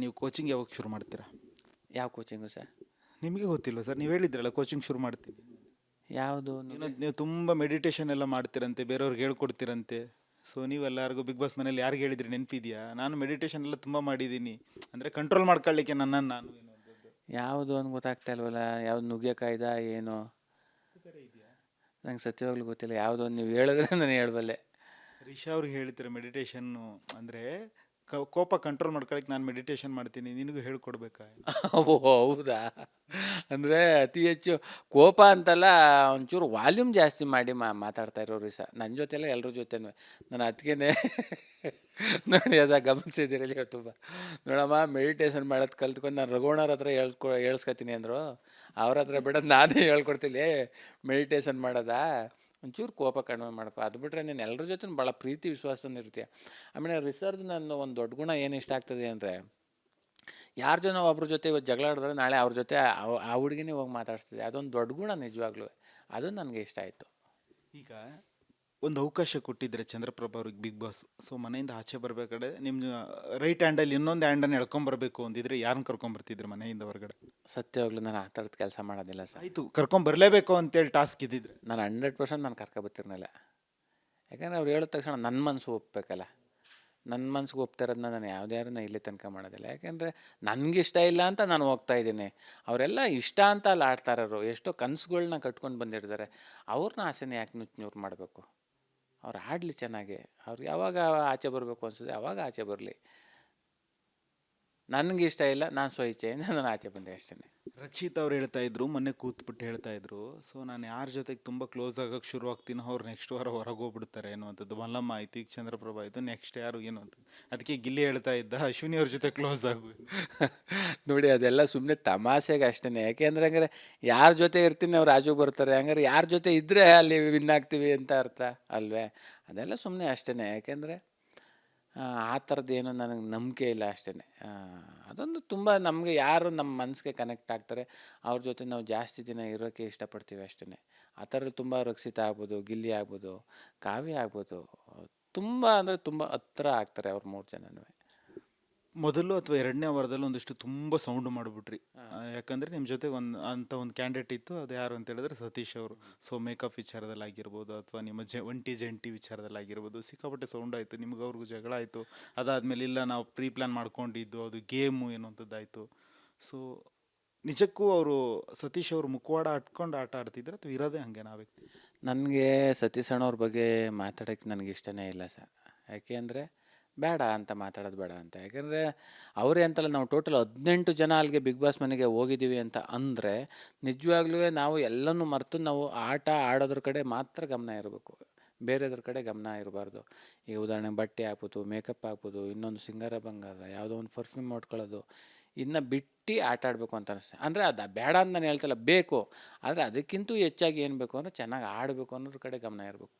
ನೀವು ಕೋಚಿಂಗ್ ಯಾವಾಗ ಶುರು ಮಾಡ್ತೀರಾ? ಯಾವ ಕೋಚಿಂಗು ಸರ್? ನಿಮಗೆ ಗೊತ್ತಿಲ್ವ ಸರ್? ನೀವು ಹೇಳಿದ್ರಲ್ಲ ಕೋಚಿಂಗ್ ಶುರು ಮಾಡ್ತೀನಿ. ಯಾವುದು ನೀವು ತುಂಬ ಮೆಡಿಟೇಷನ್ ಎಲ್ಲ ಮಾಡ್ತೀರಂತೆ, ಬೇರೆಯವ್ರಿಗೆ ಹೇಳ್ಕೊಡ್ತೀರಂತೆ. ಸೊ ನೀವು ಎಲ್ಲರಿಗೂ ಬಿಗ್ ಬಾಸ್ ಮನೇಲಿ ಯಾರಿಗೆ ಹೇಳಿದ್ರಿ ನೆನಪಿದೆಯಾ? ನಾನು ಮೆಡಿಟೇಷನ್ ಎಲ್ಲ ತುಂಬ ಮಾಡಿದ್ದೀನಿ, ಅಂದರೆ ಕಂಟ್ರೋಲ್ ಮಾಡ್ಕೊಳ್ಳಿಕ್ಕೆ ನನ್ನನ್ನು ನಾನು ಏನು ಅಂಥದ್ದು. ಯಾವುದು ಅಂತ ಗೊತ್ತಾಗ್ತಾ ಇಲ್ವಲ್ಲ. ಯಾವ್ದು ನುಗ್ಗೆಕಾಯ್ದ ಏನು? ನಂಗೆ ಸತ್ಯವಾಗ್ಲೂ ಗೊತ್ತಿಲ್ಲ. ಯಾವುದೋ ಒಂದು ನೀವು ಹೇಳಿದ್ರೆ ನಾನು ಹೇಳಬಲ್ಲೆ. ರಿಷಾ ಅವ್ರಿಗೆ ಹೇಳ್ತೀರ ಮೆಡಿಟೇಷನ್ನು ಅಂದರೆ ಕೋಪ ಕಂಟ್ರೋಲ್ ಮಾಡ್ಕೊಳಕ್ಕೆ ನಾನು ಮೆಡಿಟೇಷನ್ ಮಾಡ್ತೀನಿ, ನಿನಗೂ ಹೇಳ್ಕೊಡ್ಬೇಕಾ? ಓ ಹೌದಾ? ಅಂದರೆ ಅತಿ ಹೆಚ್ಚು ಕೋಪ ಅಂತಲ್ಲ, ಒಂಚೂರು ವಾಲ್ಯೂಮ್ ಜಾಸ್ತಿ ಮಾಡಿ ಮಾತಾಡ್ತಾ ಇರೋರು ಸರ್ ನನ್ನ ಜೊತೆ ಎಲ್ಲ ಎಲ್ಲರ ಜೊತೆನೂ. ನಾನು ಅದಕ್ಕೇನೆ ನೋಡಿ ಅದ ಗಮನಿಸಿದ್ದೀರಲ್ಲಿ ತುಂಬ. ನೋಡಮ್ಮ ಮೆಡಿಟೇಷನ್ ಮಾಡೋದು ಕಲ್ತ್ಕೊಂಡು ನಾನು ರಘುವಣ್ಣವ್ರ ಹತ್ರ ಹೇಳ್ಸ್ಕೊತೀನಿ ಅಂದರು. ಅವ್ರ ಹತ್ರ ಬಿಡೋದು ನಾನೇ ಹೇಳ್ಕೊಡ್ತೀನಿ ಮೆಡಿಟೇಷನ್ ಮಾಡೋದಾ. ಒಂಚೂರು ಕೋಪ ಕಡಿಮೆ ಮಾಡ್ಕೊ, ಅದು ಬಿಟ್ಟರೆ ನೀನು ಎಲ್ಲರ ಜೊತೆ ಭಾಳ ಪ್ರೀತಿ ವಿಶ್ವಾಸದಿಂದ ಇರ್ತೀಯ. ಆಮೇಲೆ ರಿಸರ್ವ್ ನನ್ನ ಒಂದು ದೊಡ್ಡ ಗುಣ ಏನು ಇಷ್ಟ ಆಗ್ತದೆ ಅಂದರೆ, ಯಾರ ಜನ ಒಬ್ರ ಜೊತೆ ಇವತ್ತು ಜಗಳ ಆಡಿದ್ರೆ ನಾಳೆ ಅವ್ರ ಜೊತೆ ಆ ಹುಡುಗಿನೇ ಹೋಗಿ ಮಾತಾಡ್ತಿದ್ದೆ. ಅದೊಂದು ದೊಡ್ಡ ಗುಣ ನಿಜವಾಗ್ಲೂ. ಅದು ನನಗೆ ಇಷ್ಟ ಆಯಿತು. ಈಗ ಒಂದು ಅವಕಾಶ ಕೊಟ್ಟಿದ್ರೆ ಚಂದ್ರಪ್ರಭಾ ಅವ್ರಿಗೆ ಬಿಗ್ ಬಾಸ್, ಸೊ ಮನೆಯಿಂದ ಆಚೆ ಬರಬೇಕಾದ್ರೆ ನಿಮ್ಮ ರೈಟ್ ಹ್ಯಾಂಡಲ್ಲಿ ಇನ್ನೊಂದು ಹ್ಯಾಂಡನ್ನು ಎಳ್ಕೊಂಬರ್ಬೇಕು ಅಂದಿದ್ರೆ ಯಾರನ್ನ ಕರ್ಕೊಂಬರ್ತಿದ್ರು ಮನೆಯಿಂದ ಹೊರಗಡೆ? ಸತ್ಯವಾಗ್ಲೂ ನಾನು ಆ ಥರದ್ದು ಕೆಲಸ ಮಾಡೋದಿಲ್ಲ ಸರ್. ಆಯಿತು, ಕರ್ಕೊಂಬರ್ಲೇಬೇಕು ಅಂತೇಳಿ ಟಾಸ್ಕ್ ಇದ್ದಿದ್ರೆ ನಾನು 100% ನಾನು ಕರ್ಕೊಬತ್ತಿರ್ನಿಲ್ಲ. ಯಾಕಂದರೆ ಅವ್ರು ಹೇಳಿದ ತಕ್ಷಣ ನನ್ನ ಮನಸ್ಸು ಒಪ್ಪಬೇಕಲ್ಲ. ನನ್ನ ಮನ್ಸಿಗೆ ಒಪ್ತಿರೋದನ್ನ ನಾನು ಯಾವ್ದಾರನ್ನ ಇಲ್ಲಿ ತನಕ ಮಾಡೋದಿಲ್ಲ. ಯಾಕೆಂದರೆ ನನಗಿಷ್ಟ ಇಲ್ಲ ಅಂತ ನಾನು ಹೋಗ್ತಾಯಿದ್ದೀನಿ. ಅವರೆಲ್ಲ ಇಷ್ಟ ಅಂತ ಅಲ್ಲಿ ಆಡ್ತಾರರು. ಎಷ್ಟೋ ಕನಸುಗಳ್ನ ಕಟ್ಕೊಂಡು ಬಂದಿರ್ತಾರೆ. ಅವ್ರನ್ನ ಆಸೆನ ಯಾಕೆ ನುಚ್ಚು ಮಾಡಬೇಕು? ಅವ್ರು ಆಡಲಿ ಚೆನ್ನಾಗಿ. ಅವ್ರು ಯಾವಾಗ ಆಚೆ ಬರಬೇಕು ಅನ್ಸುತ್ತೆ ಆವಾಗ ಆಚೆ ಬರಲಿ. ನನಗಿಷ್ಟ ಇಲ್ಲ, ನಾನು ಸ್ವಇಚ್ಛೆಯಿಂದ ನಾನು ಆಚೆ ಬಂದೆ ಅಷ್ಟೇ. ರಕ್ಷಿತ್ ಅವ್ರು ಹೇಳ್ತಾ ಇದ್ರು, ಮೊನ್ನೆ ಕೂತ್ಬಿಟ್ಟು ಹೇಳ್ತಾ ಇದ್ರು, ಸೊ ನಾನು ಯಾರ ಜೊತೆಗೆ ತುಂಬ ಕ್ಲೋಸ್ ಆಗೋಕ್ಕೆ ಶುರು ಆಗ್ತೀನೋ ಅವ್ರು ನೆಕ್ಸ್ಟ್ ವಾರ ಹೊರಗೆ ಹೋಗ್ಬಿಡ್ತಾರೆ ಅನ್ನುವಂಥದ್ದು. ಮಲ್ಲಮ್ಮ ಆಯ್ತು, ಈಗ ಚಂದ್ರಪ್ರಭಾ ಆಯಿತು, ನೆಕ್ಸ್ಟ್ ಯಾರು ಏನು ಅಂತ. ಅದಕ್ಕೆ ಗಿಲ್ಲಿ ಹೇಳ್ತಾ ಇದ್ದ ಅಶ್ವಿನಿ ಅವ್ರ ಜೊತೆ ಕ್ಲೋಸ್ ಆಗು. ನೋಡಿ ಅದೆಲ್ಲ ಸುಮ್ಮನೆ ತಮಾಷೆಗೆ ಅಷ್ಟೇ. ಯಾಕೆಂದ್ರೆ ಹಂಗಾರೆ ಯಾರ ಜೊತೆ ಇರ್ತೀನಿ ಅವ್ರು ಆಚೆಗೆ ಬರ್ತಾರೆ, ಹಂಗಾರೆ ಯಾರ ಜೊತೆ ಇದ್ದರೆ ಅಲ್ಲಿ ವಿನ್ ಆಗ್ತೀವಿ ಅಂತ ಅರ್ಥ ಅಲ್ವೇ? ಅದೆಲ್ಲ ಸುಮ್ಮನೆ ಅಷ್ಟೇ. ಯಾಕೆಂದರೆ ಆ ಥರದ್ದೇನು ನನಗೆ ನಂಬಿಕೆ ಇಲ್ಲ ಅಷ್ಟೇ. ಅದೊಂದು ತುಂಬ ನಮಗೆ ಯಾರು ನಮ್ಮ ಮನಸ್ಸಿಗೆ ಕನೆಕ್ಟ್ ಆಗ್ತಾರೆ ಅವ್ರ ಜೊತೆ ನಾವು ಜಾಸ್ತಿ ದಿನ ಇರೋಕ್ಕೆ ಇಷ್ಟಪಡ್ತೀವಿ ಅಷ್ಟೇ. ಆ ಥರ ತುಂಬ ರಕ್ಷಿತಾ ಆಗ್ಬೋದು, ಗಿಲ್ಲಿ ಆಗ್ಬೋದು, ಕಾವ್ಯ ಆಗ್ಬೋದು, ತುಂಬ ಅಂದರೆ ತುಂಬ ಹತ್ರ ಆಗ್ತಾರೆ ಅವ್ರು 3 ಜನನೂ. ಮೊದಲು ಅಥವಾ ಎರಡನೇ ವಾರದಲ್ಲಿ ಒಂದಿಷ್ಟು ತುಂಬ ಸೌಂಡ್ ಮಾಡಿಬಿಟ್ರಿ. ಯಾಕಂದರೆ ನಿಮ್ಮ ಜೊತೆ ಒಂದು ಕ್ಯಾಂಡಿಡೇಟ್ ಇತ್ತು, ಅದು ಯಾರು ಅಂತ ಹೇಳಿದ್ರೆ ಸತೀಶ್ ಅವರು. ಸೊ ಮೇಕಪ್ ವಿಚಾರದಲ್ಲಿ ಆಗಿರ್ಬೋದು ಅಥವಾ ನಿಮ್ಮ ಒಂಟಿ ಜಂಟಿ ವಿಚಾರದಲ್ಲಿ ಆಗಿರ್ಬೋದು ಸಿಕ್ಕಾಪಟ್ಟೆ ಸೌಂಡ್ ಆಯಿತು, ನಿಮ್ಗೆ ಅವ್ರಿಗೂ ಜಗಳ ಆಯಿತು. ಅದಾದಮೇಲೆ ಇಲ್ಲ ನಾವು ಪ್ರೀ ಪ್ಲ್ಯಾನ್ ಮಾಡ್ಕೊಂಡಿದ್ದು ಅದು ಗೇಮು ಅನ್ನೋಂಥದ್ದಾಯಿತು. ಸೊ ನಿಜಕ್ಕೂ ಅವರು ಸತೀಶ್ ಅವರು ಮುಖವಾಡ ಅಟ್ಕೊಂಡು ಆಟ ಆಡ್ತಿದ್ರು ಅಥವಾ ಇರೋದೇ ಹಾಗೆ ನಾ ವ್ಯಕ್ತಿ? ನನಗೆ ಸತೀಶ್ ಅಣ್ಣವ್ರ ಬಗ್ಗೆ ಮಾತಾಡೋಕ್ಕೆ ನನಗೆ ಇಷ್ಟನೇ ಇಲ್ಲ ಸರ್. ಯಾಕೆ ಅಂದರೆ ಬೇಡ ಅಂತ ಮಾತಾಡೋದು ಬೇಡ ಅಂತ. ಯಾಕೆಂದರೆ ಅವರೇ ಅಂತಲ್ಲ, ನಾವು ಟೋಟಲ್ 18 ಜನ ಅಲ್ಲಿಗೆ ಬಿಗ್ ಬಾಸ್ ಮನೆಗೆ ಹೋಗಿದ್ದೀವಿ ಅಂತ ಅಂದರೆ ನಿಜವಾಗ್ಲೂ ನಾವು ಎಲ್ಲನೂ ಮರೆತು ನಾವು ಆಟ ಆಡೋದ್ರ ಕಡೆ ಮಾತ್ರ ಗಮನ ಇರಬೇಕು, ಬೇರೆದ್ರ ಕಡೆ ಗಮನ ಇರಬಾರ್ದು. ಈಗ ಉದಾಹರಣೆಗೆ ಬಟ್ಟೆ ಹಾಕ್ಬೋದು, ಮೇಕಪ್ ಹಾಕ್ಬೋದು, ಇನ್ನೊಂದು ಸಿಂಗಾರ ಬಂಗಾರ, ಯಾವುದೋ ಒಂದು ಪರ್ಫ್ಯೂಮ್ ಹೊಟ್ಕೊಳ್ಳೋದು, ಇನ್ನು ಬಿಟ್ಟು ಆಟ ಆಡಬೇಕು ಅಂತ ಅನಿಸ್ತದೆ. ಅಂದರೆ ಅದು ಬೇಡ ಅಂತ ನಾನು ಹೇಳ್ತಿಲ್ಲ, ಬೇಕು. ಆದರೆ ಅದಕ್ಕಿಂತ ಹೆಚ್ಚಾಗಿ ಏನು ಬೇಕು ಅಂದರೆ ಚೆನ್ನಾಗಿ ಆಡಬೇಕು ಅನ್ನೋದ್ರ ಕಡೆ ಗಮನ ಇರಬೇಕು.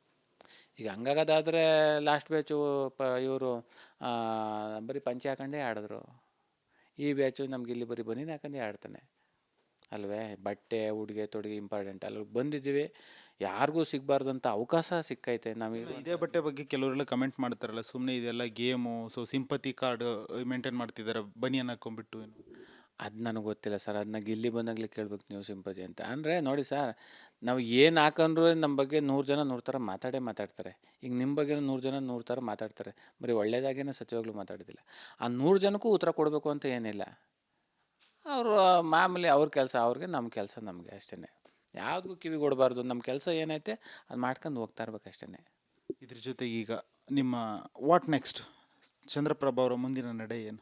ಈಗ ಹಂಗಾಗೋದಾದರೆ ಲಾಸ್ಟ್ ಬ್ಯಾಚು ಇವರು ಬರೀ ಪಂಚೆ ಹಾಕೊಂಡೇ ಆಡಿದ್ರು. ಈ ಬ್ಯಾಚು ನಮ್ಗೆ ಇಲ್ಲಿ ಬರೀ ಬನೀನು ಹಾಕೊಂಡೇ ಆಡ್ತಾನೆ ಅಲ್ವೇ? ಬಟ್ಟೆ ಉಡುಗೆ ತೊಡುಗೆ ಇಂಪಾರ್ಟೆಂಟ್. ಅಲ್ಲಿ ಬಂದಿದ್ದೀವಿ, ಯಾರಿಗೂ ಸಿಗಬಾರ್ದಂಥ ಅವಕಾಶ ಸಿಕ್ಕೈತೆ ನಮಗೆ. ಇದೇ ಬಟ್ಟೆ ಬಗ್ಗೆ ಕೆಲವರೆಲ್ಲ ಕಮೆಂಟ್ ಮಾಡ್ತಾರಲ್ಲ, ಸುಮ್ಮನೆ ಇದೆಲ್ಲ game, so sympathy card maintain ಮಾಡ್ತಿದ್ದಾರೆ ಬನಿಯನ್ ಹಾಕೊಂಡ್ಬಿಟ್ಟು ಏನು? ಅದು ನನಗೆ ಗೊತ್ತಿಲ್ಲ ಸರ್, ಅದನ್ನ ಗಿಲ್ಲಿ ಬಂದಾಗಲೇ ಕೇಳ್ಬೇಕು ನೀವು ಸಿಂಪತಿ ಅಂತ. ಅಂದರೆ ನೋಡಿ ಸರ್, ನಾವು ಏನು ಹಾಕೊಂಡ್ರು ನಮ್ಮ ಬಗ್ಗೆ 100 ಜನ 100 ಥರ ಮಾತಾಡ್ತಾರೆ. ಈಗ ನಿಮ್ಮ ಬಗ್ಗೆ 100 ಜನ 100 ಥರ ಮಾತಾಡ್ತಾರೆ. ಬರೀ ಒಳ್ಳೆಯದಾಗೇನೆ ಸತ್ಯವಾಗ್ಲೂ ಮಾತಾಡೋದಿಲ್ಲ. ಆ 100 ಜನಕ್ಕೂ ಉತ್ತರ ಕೊಡಬೇಕು ಅಂತ ಏನಿಲ್ಲ. ಅವರು ಮಾಮೂಲಿ ಅವ್ರ ಕೆಲಸ ಅವ್ರಿಗೆ, ನಮ್ಮ ಕೆಲಸ ನಮಗೆ ಅಷ್ಟೇ. ಯಾವುದಕ್ಕೂ ಕಿವಿ ಕೊಡಬಾರ್ದು. ನಮ್ಮ ಕೆಲಸ ಏನೈತೆ ಅದು ಮಾಡ್ಕೊಂಡು ಹೋಗ್ತಾ ಇರ್ಬೇಕು ಅಷ್ಟೇ. ಇದ್ರ ಜೊತೆಗೆ ಈಗ ನಿಮ್ಮ ವಾಟ್ ನೆಕ್ಸ್ಟ್, ಚಂದ್ರಪ್ರಭಾ ಅವರ ಮುಂದಿನ ನಡೆ ಏನು?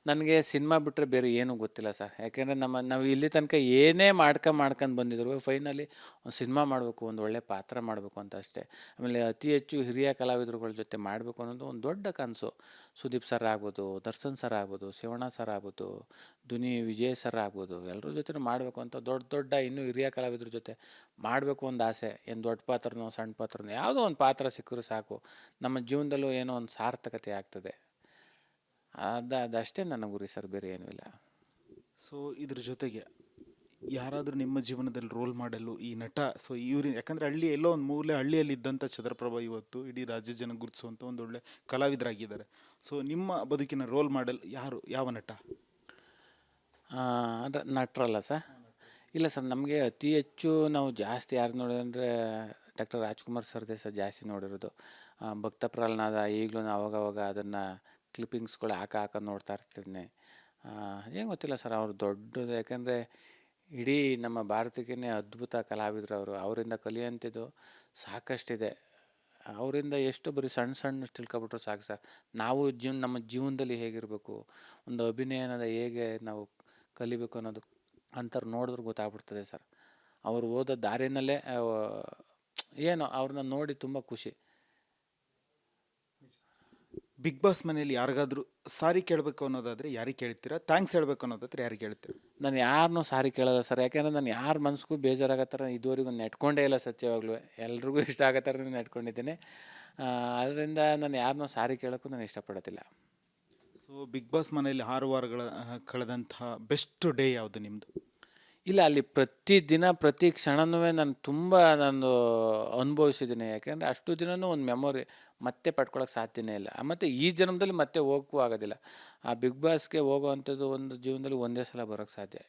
ನನಗೆ ಸಿನಿಮಾ ಬಿಟ್ಟರೆ ಬೇರೆ ಏನೂ ಗೊತ್ತಿಲ್ಲ ಸರ್. ಯಾಕೆಂದರೆ ನಾವು ಇಲ್ಲಿ ತನಕ ಏನೇ ಮಾಡ್ಕೊಂಡು ಬಂದಿದ್ರು ಫೈನಲಿ ಒಂದು ಸಿನಿಮಾ ಮಾಡಬೇಕು, ಒಂದು ಒಳ್ಳೆ ಪಾತ್ರ ಮಾಡಬೇಕು ಅಂತ ಅಷ್ಟೇ. ಆಮೇಲೆ ಅತಿ ಹೆಚ್ಚು ಹಿರಿಯ ಕಲಾವಿದರುಗಳ ಜೊತೆ ಮಾಡಬೇಕು ಅನ್ನೋದು ಒಂದು ದೊಡ್ಡ ಕನಸು. ಸುದೀಪ್ ಸರ್ ಆಗ್ಬೋದು, ದರ್ಶನ್ ಸರ್ ಆಗ್ಬೋದು, ಶಿವಣ್ಣ ಸರ್ ಆಗ್ಬೋದು, ಧ್ವನಿ ವಿಜಯ್ ಸರ್ ಆಗ್ಬೋದು, ಎಲ್ಲರ ಜೊತೆ ಮಾಡಬೇಕು ಅಂತ ದೊಡ್ಡ ಇನ್ನೂ ಹಿರಿಯ ಕಲಾವಿದ್ರ ಜೊತೆ ಮಾಡಬೇಕು ಒಂದು ಆಸೆ. ಏನು ದೊಡ್ಡ ಪಾತ್ರನೋ ಸಣ್ಣ ಪಾತ್ರನೋ ಯಾವುದೋ ಒಂದು ಪಾತ್ರ ಸಿಕ್ಕರೂ ಸಾಕು, ನಮ್ಮ ಜೀವನದಲ್ಲೂ ಏನೋ ಒಂದು ಸಾರ್ಥಕತೆ ಆಗ್ತದೆ. ಅದಷ್ಟೇ ನನ್ನ ಗುರಿ ಸರ್, ಬೇರೆ ಏನೂ ಇಲ್ಲ. ಸೊ ಇದ್ರ ಜೊತೆಗೆ ಯಾರಾದರೂ ನಿಮ್ಮ ಜೀವನದಲ್ಲಿ ರೋಲ್ ಮಾಡಲು ಈ ನಟ, ಸೊ ಇವ್ರು ಯಾಕಂದರೆ ಹಳ್ಳಿ ಎಲ್ಲೋ ಒಂದು ಮೂಲೆ ಹಳ್ಳಿಯಲ್ಲಿ ಇದ್ದಂಥ ಚಂದ್ರಪ್ರಭಾ ಇವತ್ತು ಇಡೀ ರಾಜ್ಯ ಜನ ಗುರುತಿಸುವಂಥ ಒಂದು ಒಳ್ಳೆ ಕಲಾವಿದರಾಗಿದ್ದಾರೆ. ಸೊ ನಿಮ್ಮ ಬದುಕಿನ ರೋಲ್ ಮಾಡೆಲ್ ಯಾರು, ಯಾವ ನಟ? ಅಂದರೆ ನಟರಲ್ಲ ಸರ್? ಇಲ್ಲ ಸರ್, ನಮಗೆ ಅತಿ ಹೆಚ್ಚು ನಾವು ಜಾಸ್ತಿ ಯಾರು ನೋಡಿದ್ರೆ ಡಾಕ್ಟರ್ ರಾಜ್ಕುಮಾರ್ ಸರ್ದೇ ಸರ್ ಜಾಸ್ತಿ ನೋಡಿರೋದು. ಭಕ್ತ ಪ್ರಹ್ಲಾದ ಈಗಲೂ ಅವಾಗವಾಗ ಅದನ್ನು ಕ್ಲಿಪ್ಪಿಂಗ್ಸ್ಗಳು ಹಾಕ ನೋಡ್ತಾ ಇರ್ತೀನಿ. ಏನು ಗೊತ್ತಿಲ್ಲ ಸರ್, ಅವ್ರು ದೊಡ್ಡದು. ಯಾಕಂದರೆ ಇಡೀ ನಮ್ಮ ಭಾರತಕ್ಕೇ ಅದ್ಭುತ ಕಲಾವಿದರು ಅವರು. ಅವರಿಂದ ಕಲಿಯುವಂಥದ್ದು ಸಾಕಷ್ಟಿದೆ. ಅವರಿಂದ ಎಷ್ಟು ಬರೀ ಸಣ್ಣ ತಿಳ್ಕೊಬಿಟ್ರು ಸಾಕು ಸರ್. ನಾವು ನಮ್ಮ ಜೀವನದಲ್ಲಿ ಹೇಗಿರಬೇಕು, ಒಂದು ಅಭಿನಯ ಅನ್ನೋದು ಹೇಗೆ ನಾವು ಕಲಿಬೇಕು ಅನ್ನೋದು ಅಂಥವ್ರು ನೋಡಿದ್ರೆ ಗೊತ್ತಾಗ್ಬಿಡ್ತದೆ ಸರ್. ಅವರು ಓದೋ ದಾರಿನಲ್ಲೇ ಏನೋ ಅವ್ರನ್ನ ನೋಡಿ ತುಂಬ ಖುಷಿ. ಬಿಗ್ ಬಾಸ್ ಮನೆಯಲ್ಲಿ ಯಾರಿಗಾದ್ರೂ ಸಾರಿ ಕೇಳಬೇಕು ಅನ್ನೋದಾದರೆ ಯಾರಿಗೆ ಕೇಳ್ತೀರಾ? ಥ್ಯಾಂಕ್ಸ್ ಹೇಳಬೇಕು ಅನ್ನೋದಾದ್ರೆ ಯಾರಿಗೆ ಕೇಳ್ತೀರಾ? ನಾನು ಯಾರನ್ನೂ ಸಾರಿ ಕೇಳಲ್ಲ ಸರ್. ಯಾಕೆಂದರೆ ನಾನು ಯಾರ ಮನಸ್ಸಿಗೂ ಬೇಜಾರಾಗೋ ಥರ ಇದುವರೆಗೂ ನೆಟ್ಕೊಂಡೇ ಇಲ್ಲ ಸತ್ಯವಾಗ್ಲೂ. ಎಲ್ರಿಗೂ ಇಷ್ಟ ಆಗೋ ಥರನೇ ನೆಟ್ಕೊಂಡಿದ್ದೀನಿ. ಅದರಿಂದ ನಾನು ಯಾರನ್ನೂ ಸಾರಿ ಕೇಳೋಕ್ಕೂ ನಾನು ಇಷ್ಟಪಡೋದಿಲ್ಲ. ಸೊ ಬಿಗ್ ಬಾಸ್ ಮನೆಯಲ್ಲಿ 6 ವಾರಗಳ ಕಳೆದಂತಹ ಬೆಸ್ಟ್ ಡೇ ಯಾವುದು ನಿಮ್ಮದು? ಇಲ್ಲ, ಅಲ್ಲಿ ಪ್ರತಿದಿನ ಪ್ರತಿ ಕ್ಷಣನೂ ನಾನು ಅನುಭವಿಸಿದ್ದೀನಿ. ಯಾಕೆಂದರೆ ಅಷ್ಟು ದಿನವೂ ಒಂದು ಮೆಮೊರಿ ಮತ್ತೆ ಪಡ್ಕೊಳ್ಳೋಕೆ ಸಾಧ್ಯನೇ ಇಲ್ಲ. ಮತ್ತು ಈ ಜನ್ಮದಲ್ಲಿ ಮತ್ತೆ ಹೋಗೋಕ್ಕೂ ಆಗೋದಿಲ್ಲ. ಆ ಬಿಗ್ ಬಾಸ್ಗೆ ಹೋಗೋವಂಥದ್ದು ಒಂದು ಜೀವನದಲ್ಲಿ ಒಂದೇ ಸಲ ಬರೋಕ್ಕೆ ಸಾಧ್ಯ,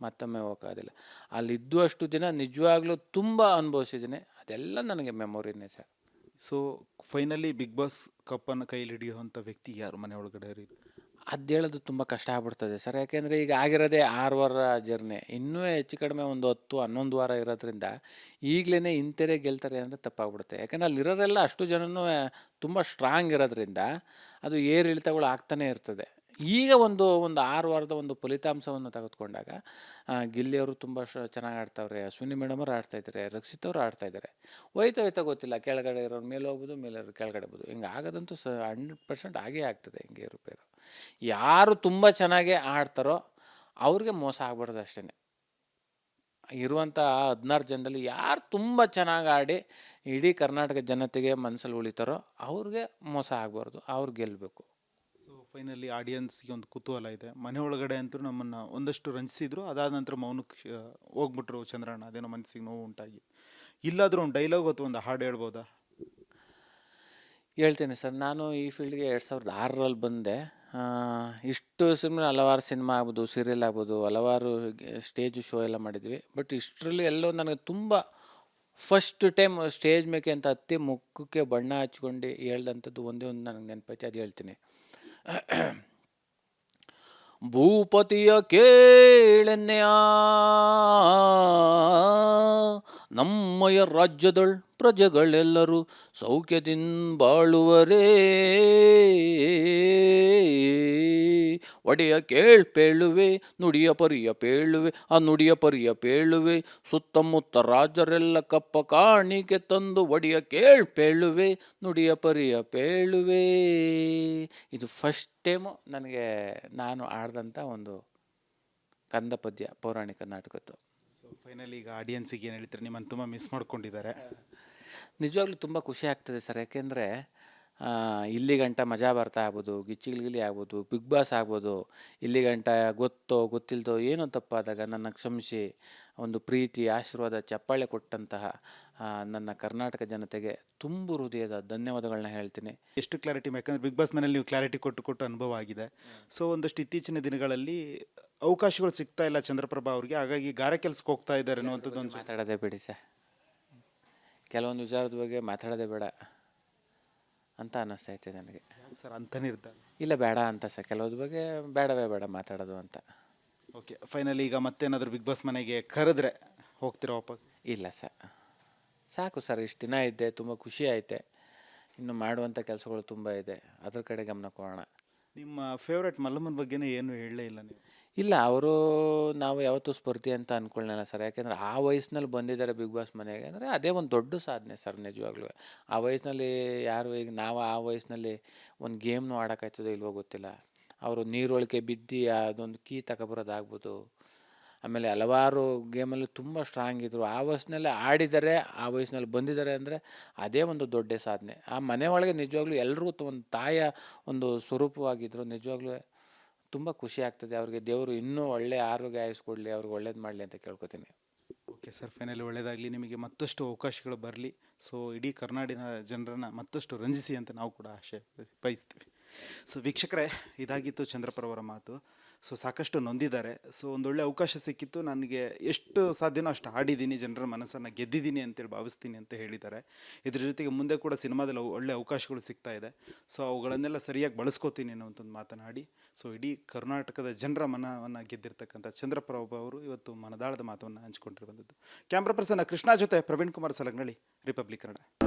ಮತ್ತೊಮ್ಮೆ ಹೋಗೋಕ್ಕಾಗೋದಿಲ್ಲ. ಅಲ್ಲಿದ್ದು ಅಷ್ಟು ದಿನ ನಿಜವಾಗ್ಲೂ ತುಂಬ ಅನುಭವಿಸಿದ್ದೀನಿ. ಅದೆಲ್ಲ ನನಗೆ ಮೆಮೊರಿನೇ sir. So finally Big Boss ಕಪ್ಪನ್ನು ಕೈಲಿ ಹಿಡಿಯುವಂಥ ವ್ಯಕ್ತಿ ಯಾರು ಮನೆ ಒಳಗಡೆ? ಅದು ಹೇಳೋದು ತುಂಬ ಕಷ್ಟ ಆಗ್ಬಿಡ್ತದೆ ಸರ್. ಯಾಕೆಂದರೆ ಈಗ ಆಗಿರೋದೇ 6 ವಾರ ಜರ್ನಿ. ಇನ್ನೂ ಹೆಚ್ಚು ಕಡಿಮೆ ಒಂದು 10-11 ವಾರ ಇರೋದ್ರಿಂದ ಈಗಲೇ ಇಂಥರೇ ಗೆಲ್ತಾರೆ ಅಂದರೆ ತಪ್ಪಾಗ್ಬಿಡುತ್ತೆ. ಯಾಕಂದರೆ ಅಲ್ಲಿರೋರೆಲ್ಲ ಅಷ್ಟು ಜನನೂ ತುಂಬ ಸ್ಟ್ರಾಂಗ್ ಇರೋದ್ರಿಂದ ಅದು ಏರಿಳಿತಗಳು ಆಗ್ತಾನೆ ಇರ್ತದೆ. ಈಗ ಒಂದು 6 ವಾರದ ಒಂದು ಫಲಿತಾಂಶವನ್ನು ತೆಗೆದುಕೊಂಡಾಗ ಗಿಲ್ಲಿಯವರು ತುಂಬ ಚೆನ್ನಾಗಿ ಆಡ್ತಾವ್ರೆ, ಅಶ್ವಿನಿ ಮೇಡಮ್ ಅವ್ರು ಆಡ್ತಾಯಿದ್ದಾರೆ, ರಕ್ಷಿತ್ ಅವರು ಆಡ್ತಾಯಿದ್ದಾರೆ. ಹೋಯ್ತಾ ಗೊತ್ತಿಲ್ಲ, ಕೆಳಗಡೆ ಇರೋರು ಮೇಲೆ ಹೋಗ್ಬೋದು, ಮೇಲೆ ಕೆಳಗಡೆ ಹೋಗ್ಬೋದು. ಹಿಂಗೆ ಆಗೋದಂತೂ 100% ಆಗೇ ಆಗ್ತದೆ. ಹಿಂಗೆ ಏರುಪೇರು. ಯಾರು ತುಂಬ ಚೆನ್ನಾಗಿ ಆಡ್ತಾರೋ ಅವ್ರಿಗೆ ಮೋಸ ಆಗ್ಬಾರ್ದು ಅಷ್ಟೇ. ಇರುವಂಥ 16 ಜನದಲ್ಲಿ ಯಾರು ತುಂಬ ಚೆನ್ನಾಗಿ ಆಡಿ ಇಡೀ ಕರ್ನಾಟಕ ಜನತೆಗೆ ಮನಸ್ಸಲ್ಲಿ ಉಳಿತಾರೋ ಅವ್ರಿಗೆ ಮೋಸ ಆಗಬಾರ್ದು, ಅವ್ರು ಗೆಲ್ಲಬೇಕು. ಸೊ ಫೈನಲಿ ಆಡಿಯನ್ಸ್ಗೆ ಒಂದು ಕುತೂಹಲ ಇದೆ. ಮನೆ ಒಳಗಡೆ ಅಂತೂ ನಮ್ಮನ್ನು ಒಂದಷ್ಟು ರಂಜಿಸಿದ್ರು, ಅದಾದ ನಂತರ ಮೌನಕ್ಕೆ ಹೋಗ್ಬಿಟ್ರು ಚಂದ್ರಣ್ಣ. ಅದೇನೋ ಮನಸ್ಸಿಗೆ ನೋವು ಉಂಟಾಗಿ. ಇಲ್ಲಾದರೂ ಒಂದು ಡೈಲಾಗ್ ಅಥವಾ ಒಂದು ಹಾಡು ಹೇಳ್ಬೋದಾ? ಹೇಳ್ತೀನಿ ಸರ್. ನಾನು ಈ ಫೀಲ್ಡ್ಗೆ 2006ರಲ್ಲಿ ಬಂದೆ. ಇಷ್ಟು ಹಲವಾರು ಸಿನಿಮಾ ಆಗ್ಬೋದು, ಸೀರಿಯಲ್ ಆಗ್ಬೋದು, ಹಲವಾರು ಸ್ಟೇಜ್ ಶೋ ಎಲ್ಲ ಮಾಡಿದ್ವಿ. ಬಟ್ ಇಷ್ಟರಲ್ಲಿ ಎಲ್ಲೋ ನನಗೆ ತುಂಬ ಫಸ್ಟ್ ಟೈಮ್ ಸ್ಟೇಜ್ ಮೇಕೆ ಅಂತ ಹತ್ತಿ ಮುಖಕ್ಕೆ ಬಣ್ಣ ಹಚ್ಕೊಂಡು ಹೇಳ್ದಂಥದ್ದು ಒಂದೇ ಒಂದು ನನಗೆ ನೆನಪೈತೆ, ಅದು ಹೇಳ್ತೀನಿ. ಭೂಪತಿಯ ಕೇಳೆನ್ನೆಯ ನಮ್ಮಯ ರಾಜ್ಯದಳ್ ಪ್ರಜೆಗಳೆಲ್ಲರೂ ಸೌಖ್ಯದಿಂದ ಬಾಳುವರೇ. ಒಡೆಯ ಕೇಳ್ಪೇಳುವೆ, ನುಡಿಯ ಪರಿಯ ಪೇಳುವೆ, ಆ ನುಡಿಯ ಪರಿಯ ಪೇಳುವೆ. ಸುತ್ತಮುತ್ತ ರಾಜರೆಲ್ಲ ಕಪ್ಪ ಕಾಣಿಕೆ ತಂದು ಒಡೆಯ ಕೇಳ್ಪೇಳುವೆ, ನುಡಿಯ ಪರಿಯ ಪೇಳುವೆ. ಇದು ಫಸ್ಟ್ ಟೈಮು ನನಗೆ ನಾನು ಆಡ್ದಂಥ ಒಂದು ಕಂದ ಪದ್ಯ, ಪೌರಾಣಿಕ ನಾಟಕದ್ದು. ಸೊ ಫೈನಲಿ ಈಗ ಆಡಿಯನ್ಸಿಗೆ ಏನು ಹೇಳ್ತಾರೆ? ನಿಮ್ಮನ್ನು ತುಂಬ ಮಿಸ್ ಮಾಡ್ಕೊಂಡಿದ್ದಾರೆ. ನಿಜವಾಗ್ಲೂ ತುಂಬ ಖುಷಿ ಆಗ್ತದೆ ಸರ್. ಯಾಕೆಂದರೆ ಇಲ್ಲಿ ಗಂಟ ಮಜಾ ಬರ್ತಾ ಆಗ್ಬೋದು, ಗಿಚ್ಚಿಗಿಲಿ ಆಗ್ಬೋದು, ಬಿಗ್ ಬಾಸ್ ಆಗ್ಬೋದು, ಇಲ್ಲಿ ಗಂಟ ಗೊತ್ತೋ ಗೊತ್ತಿಲ್ದೋ ಏನೋ ತಪ್ಪಾದಾಗ ನನ್ನ ಕ್ಷಮಿಸಿ ಒಂದು ಪ್ರೀತಿ, ಆಶೀರ್ವಾದ, ಚಪ್ಪಾಳೆ ಕೊಟ್ಟಂತಹ ನನ್ನ ಕರ್ನಾಟಕ ಜನತೆಗೆ ತುಂಬು ಹೃದಯದ ಧನ್ಯವಾದಗಳನ್ನ ಹೇಳ್ತೀನಿ. ಎಷ್ಟು ಕ್ಲಾರಿಟಿ, ಯಾಕಂದರೆ ಬಿಗ್ ಬಾಸ್ ಮನೇಲಿ ನೀವು ಕ್ಲಾರಿಟಿ ಕೊಟ್ಟು ಅನುಭವ ಆಗಿದೆ. ಸೊ ಒಂದಷ್ಟು ಇತ್ತೀಚಿನ ದಿನಗಳಲ್ಲಿ ಅವಕಾಶಗಳು ಸಿಗ್ತಾ ಇಲ್ಲ ಚಂದ್ರಪ್ರಭಾ ಅವ್ರಿಗೆ, ಹಾಗಾಗಿ ಗಾರೆ ಕೆಲಸಕ್ಕೆ ಹೋಗ್ತಾ ಇದ್ದಾರೆ ಅನ್ನುವಂಥದ್ದು ಒಂದು. ಮಾತಾಡೋದೇ ಬಿಡಿ ಸರ್, ಕೆಲವೊಂದು ವಿಚಾರದ ಬಗ್ಗೆ ಮಾತಾಡೋದೇ ಬೇಡ ಅಂತ ಅನ್ನಿಸ್ತೈತೆ ನನಗೆ. ಸರ್ ಅಂತ ನಿರ್ಧಾರ ಇಲ್ಲ, ಬೇಡ ಅಂತ ಸರ್, ಕೆಲವ್ರ ಬಗ್ಗೆ ಬೇಡವೇ ಬೇಡ ಮಾತಾಡೋದು ಅಂತ. ಓಕೆ, ಫೈನಲಿ ಈಗ ಮತ್ತೇನಾದರೂ ಬಿಗ್ ಬಾಸ್ ಮನೆಗೆ ಕರೆದ್ರೆ ಹೋಗ್ತೀರಾ ವಾಪಸ್? ಇಲ್ಲ ಸರ್, ಸಾಕು ಸರ್. ಇಷ್ಟು ದಿನ ಇದ್ದೆ, ತುಂಬ ಖುಷಿ ಐತೆ. ಇನ್ನು ಮಾಡುವಂಥ ಕೆಲಸಗಳು ತುಂಬ ಇದೆ, ಅದ್ರ ಕಡೆ ಗಮನ ಕೊಡೋಣ. ನಿಮ್ಮ ಫೇವ್ರೇಟ್ ಮಲ್ಲಮ್ಮನ ಬಗ್ಗೆನೇ ಏನು ಹೇಳಲೇ ಇಲ್ಲ ನೀವು? ಇಲ್ಲ, ಅವರು ನಾವು ಯಾವತ್ತೂ ಸ್ಪರ್ಧಿ ಅಂತ ಅಂದ್ಕೊಳ್ಳಲ್ಲ ಸರ್. ಯಾಕೆಂದರೆ ಆ ವಯಸ್ಸಿನಲ್ಲಿ ಬಂದಿದ್ದಾರೆ ಬಿಗ್ ಬಾಸ್ ಮನೆಗೆ ಅಂದರೆ ಅದೇ ಒಂದು ದೊಡ್ಡ ಸಾಧನೆ ಸರ್. ನಿಜವಾಗ್ಲೂ ಆ ವಯಸ್ಸಿನಲ್ಲಿ ಯಾರು, ಈಗ ನಾವು ಆ ವಯಸ್ಸಿನಲ್ಲಿ ಒಂದು ಗೇಮ್ನು ಆಡೋಕ್ಕಾಯ್ತದೋ ಇಲ್ವೋ ಗೊತ್ತಿಲ್ಲ. ಅವರು ನೀರೊಳಗೆ ಬಿದ್ದು ಅದೊಂದು ಕೀ ತಗೊಬರೋದಾಗ್ಬೋದು, ಆಮೇಲೆ ಹಲವಾರು ಗೇಮಲ್ಲಿ ತುಂಬ ಸ್ಟ್ರಾಂಗ್ ಇದ್ದರು. ಆ ವಯಸ್ಸಿನಲ್ಲಿ ಆಡಿದ್ದಾರೆ, ಆ ವಯಸ್ಸಿನಲ್ಲಿ ಬಂದಿದ್ದಾರೆ ಅಂದರೆ ಅದೇ ಒಂದು ದೊಡ್ಡ ಸಾಧನೆ. ಆ ಮನೆ ಒಳಗೆ ನಿಜವಾಗ್ಲೂ ಎಲ್ಲರೂ ಒಂದು ತಾಯಿಯ ಒಂದು ಸ್ವರೂಪವಾಗಿದ್ದರು. ನಿಜವಾಗ್ಲೂ ತುಂಬ ಖುಷಿ ಆಗ್ತದೆ. ಅವ್ರಿಗೆ ದೇವರು ಇನ್ನೂ ಒಳ್ಳೆ ಆರೋಗ್ಯ ಆಯುಸ್ ಕೊಡಲಿ, ಅವ್ರಿಗೆ ಒಳ್ಳೇದು ಮಾಡಲಿ ಅಂತ ಕೇಳ್ಕೊತೀನಿ. ಓಕೆ ಸರ್, ಫೈನಲಿ ಒಳ್ಳೆಯದಾಗಲಿ, ನಿಮಗೆ ಮತ್ತಷ್ಟು ಅವಕಾಶಗಳು ಬರಲಿ. ಸೊ ಇಡೀ ಕರ್ನಾಡಿನ ಜನರನ್ನು ಮತ್ತಷ್ಟು ರಂಜಿಸಿ ಅಂತ ನಾವು ಕೂಡ ಆಶೆ ಬಯಸ್ತೀವಿ. ಸೊ ವೀಕ್ಷಕರೇ, ಇದಾಗಿತ್ತು ಚಂದ್ರಪ್ಪ ಅವರ ಮಾತು. ಸೊ ಸಾಕಷ್ಟು ನೊಂದಿದ್ದಾರೆ. ಸೊ ಒಂದೊಳ್ಳೆ ಅವಕಾಶ ಸಿಕ್ಕಿತ್ತು, ನನಗೆ ಎಷ್ಟು ಸಾಧ್ಯನೋ ಅಷ್ಟು ಆಡಿದ್ದೀನಿ, ಜನರ ಮನಸ್ಸನ್ನು ಗೆದ್ದಿದ್ದೀನಿ ಅಂತೇಳಿ ಭಾವಿಸ್ತೀನಿ ಅಂತ ಹೇಳಿದ್ದಾರೆ. ಇದ್ರ ಜೊತೆಗೆ ಮುಂದೆ ಕೂಡ ಸಿನಿಮಾದಲ್ಲಿ ಒಳ್ಳೆ ಅವಕಾಶಗಳು ಸಿಗ್ತಾ ಇದೆ. ಸೊ ಅವುಗಳನ್ನೆಲ್ಲ ಸರಿಯಾಗಿ ಬಳಸ್ಕೋತೀನಿ ಅನ್ನೋಂಥದ್ದು ಮಾತನಾಡಿ, ಸೊ ಇಡೀ ಕರ್ನಾಟಕದ ಜನರ ಮನವನ್ನು ಗೆದ್ದಿರ್ತಕ್ಕಂಥ ಚಂದ್ರಪ್ಪ ಅವರು ಇವತ್ತು ಮನದಾಳದ ಮಾತನ್ನು ಹಂಚಿಕೊಂಡಿರುವಂಥದ್ದು. ಕ್ಯಾಮ್ರಾ ಪರ್ಸನ್ ಕೃಷ್ಣ ಜೊತೆ ಪ್ರವೀಣ್ ಕುಮಾರ್ ಸಲಗ್ನಳ್ಳಿ, ರಿಪಬ್ಲಿಕ್ ಕನ್ನಡ.